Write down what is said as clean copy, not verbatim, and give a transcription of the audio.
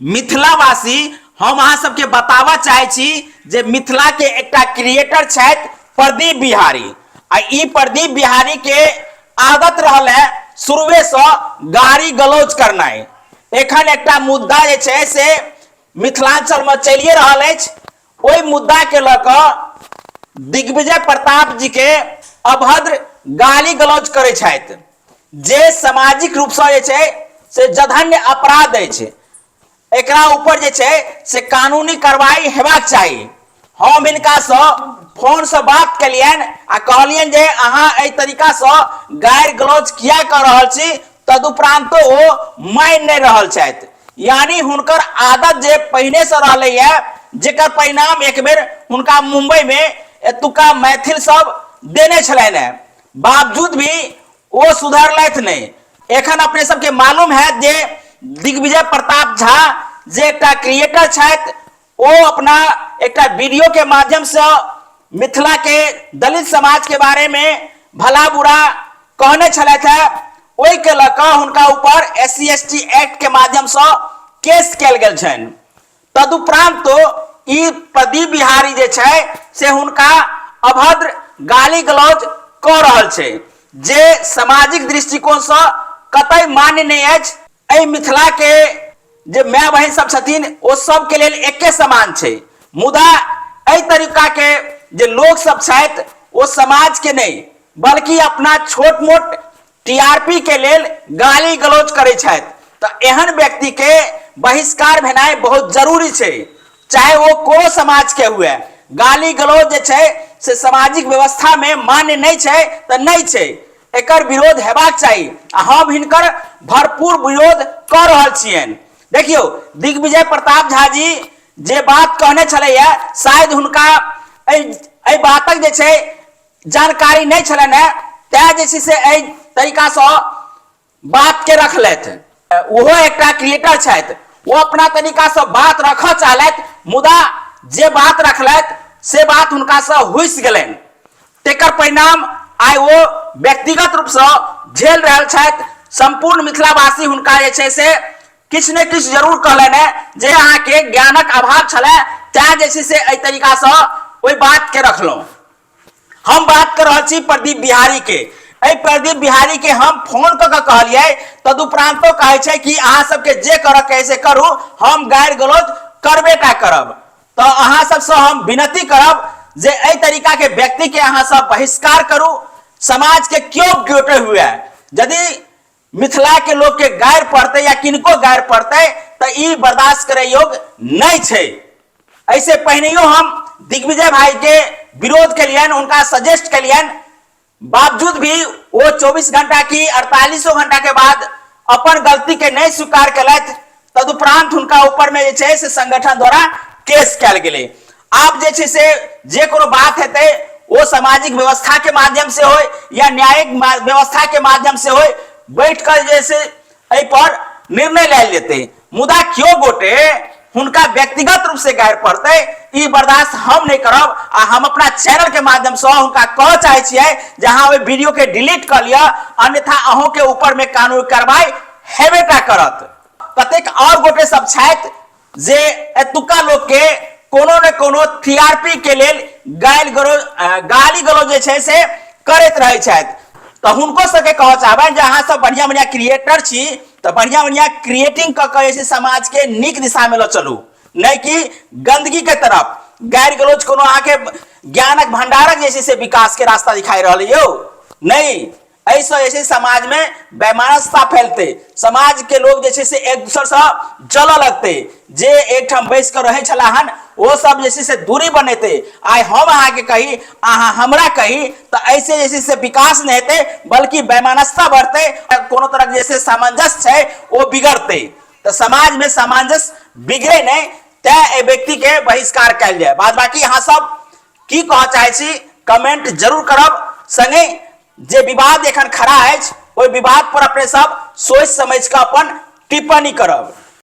मिथिलावासी हम अहाँ सबके बतावा चाहे छी जे मिथिला के एकटा क्रिएटर छथि प्रदीप बिहारी। आ ई प्रदीप बिहारी के आदत रहल है शुरुए से गाली गलौज करनाइ। एखन एकटा मुद्दा जे छै से मिथिलांचल में चलिए रहल अछि, ओहि मुद्दा के लऽ कऽ दिग्विजय प्रताप जी के अभद्र गाली गलौज करै छथि, जे सामाजिक रूप से जे छै से जघन्य अपराध अछि। एकरा ऊपर जे छै से कानूनी कार्रवाई हेबाक चाही। हम इनका से फोन से बात कलियन आ कहलियन जे अहाँ एहि तरीका से गारि गलौज किया कर रहल छी, तदुपरांत ओ मान नहीं रहल छथि। यानी हुनकर आदत जे पहिने से रहले है, जेकर परिणाम एक बेर हुनका मुंबई में एतुका मैथिल सब देने छलनि है, बावजूद भी वो सुधरलथि नहीं। एखन अपने सबके मालूम है जे दिग्विजय प्रताप झा जे एकटा क्रिएटर छथि, वो अपना एकटा वीडियो के माध्यम से मिथिला के दलित समाज के बारे में भला बुरा कहने छलथि है। ओहि के लऽ कऽ हुनका ऊपर SC/ST एक्ट के माध्यम से केस कयल गेल छनि। तदुपरांत ई प्रदीप बिहारी जे छै से हुनका अभद्र गाली गलौज कऽ रहल छै, जे सामाजिक दृष्टिकोण से कतई मान्य नहीं अछि। एहि मिथिला के जे माय बहन सब छथिन ओ सब के लेल एके समान छै, मुदा एहि तरीका के जे लोग सब छथि ओ समाज के नहीं बल्कि अपना छोट मोट TRP के लेल गाली गलौज करै छथि। तो एहन व्यक्ति के बहिष्कार भेनाइ बहुत जरूरी छै, चाहे वो कोनो समाज के हुए। गाली गलौज जे छै से सामाजिक व्यवस्था में मान्य नहीं छै तो नहीं छै, एकर विरोध हेबाक चाही। हम हिनकर भरपूर विरोध कर रहल छियनि। देखियो दिग्विजय प्रताप झा जी जे बात कहने छले है, शायद हुनका एहि बातक जे छै जानकारी नहीं छलनि है, तै जे छै से एहि तरीका से बात के रखलथि। ओहो एकटा क्रिएटर छथि, वो अपना तरीका से बात रखऽ चाहलथि, मुदा जे बात रखलथि से बात हुनका से हुसि गेलनि। तेकर परिणाम आइ वो व्यक्तिगत रूप से झेल रहल छथि। संपूर्ण मिथिलावासी हुनका जे छै से किछु ने किछु जरूर कहलनि है, जे अहाँ के ज्ञानक अभाव छलै तैं जे छै से एहि तरीका से ओहि बात के रखलहुं। हम बात कर रहल छी प्रदीप बिहारी के। एहि प्रदीप बिहारी के हम फोन क के कहलिए, तदुपरांतो कहै छै कि अहाँ सबके जे करऽ के से करू, हम गारि गलौज करबे टा करब। तो अहाँ सबसे हम विनती करब जे एहि तरीका के व्यक्ति के अहाँ सब बहिष्कार करू। समाज के क्यों गिरते हुए यदि मिथिला के लोग के गारि पड़ते या किनको गारि पड़ते तो ई बर्दाश्त करे योग्य नहीं छै। ऐसे पहनियो हम दिग्विजय भाई के विरोध के लिए उनका सजेस्ट के लिए, बावजूद भी वो 24 घंटा की 48 घंटा के बाद अपन गलती के नहीं स्वीकार कलथि। तदुपरांत हुनका ऊपर में जे से संगठन द्वारा केस कयल गेलै। आप जे से जे कोनो बात हेतै वो सामाजिक व्यवस्था के माध्यम से हो या न्यायिक व्यवस्था के माध्यम से हो, बैठ कर जैसे एहि पर निर्णय ले लेते। मुदा क्यों गोटे हुनका व्यक्तिगत रूप से गारि पड़ते, ई बर्दाश्त हम नहीं करब। आ हम अपना चैनल के माध्यम से हुनका कह चाहे छियै जहां ओहि वीडियो के डिलीट कर लिया, अन्यथा अहों के ऊपर में कानूनी कार्रवाई हेबे टा करत। कतेक और गोटे सब छथि जे एतुका लोग के कोनो ने कोनो TRP के लेल गाली गलौज जे छै से करैत रहै छथि। तो हुनको सबके कह चाहबनि जे अहाँ सब बढ़िया बढ़िया क्रिएटर छी, तो बढ़िया बढ़िया क्रिएटिंग कर समाज के नीक दिशा में ल चलू, नहीं कि गंदगी के तरफ। गारि गलौज कोनो अहाँ के ज्ञानक भंडारक जैसे से विकास के रास्ता दिखाई रहा है यो नहीं। ऐसे ऐसे समाज में वैमनस्यता फैलते, समाज के लोग जैसे से एक दूसरे से जल लगते, जे एक ठाम बैस कर रहे छलाहन वो सब जैसे से दूरी बनेते। आइ हम अहाँ के कही, अहाँ हमरा कही, तो ऐसे जैसे से विकास नहीं हेते बल्कि वैमनस्यता बढ़ते, कोनो तरह जैसे सामंजस्य है वो बिगड़ते। तो समाज में सामंजस्य बिगड़े नहीं, तै व्यक्ति के बहिष्कार कयल जाए। बाद बाकी अहाँ सब की कह चाहे छी कमेंट जरूर करब। संगे जे विवाद एखन खड़ा अछि ओहि विवाद पर अपने सब सोच समझ के अपन टिप्पणी करब।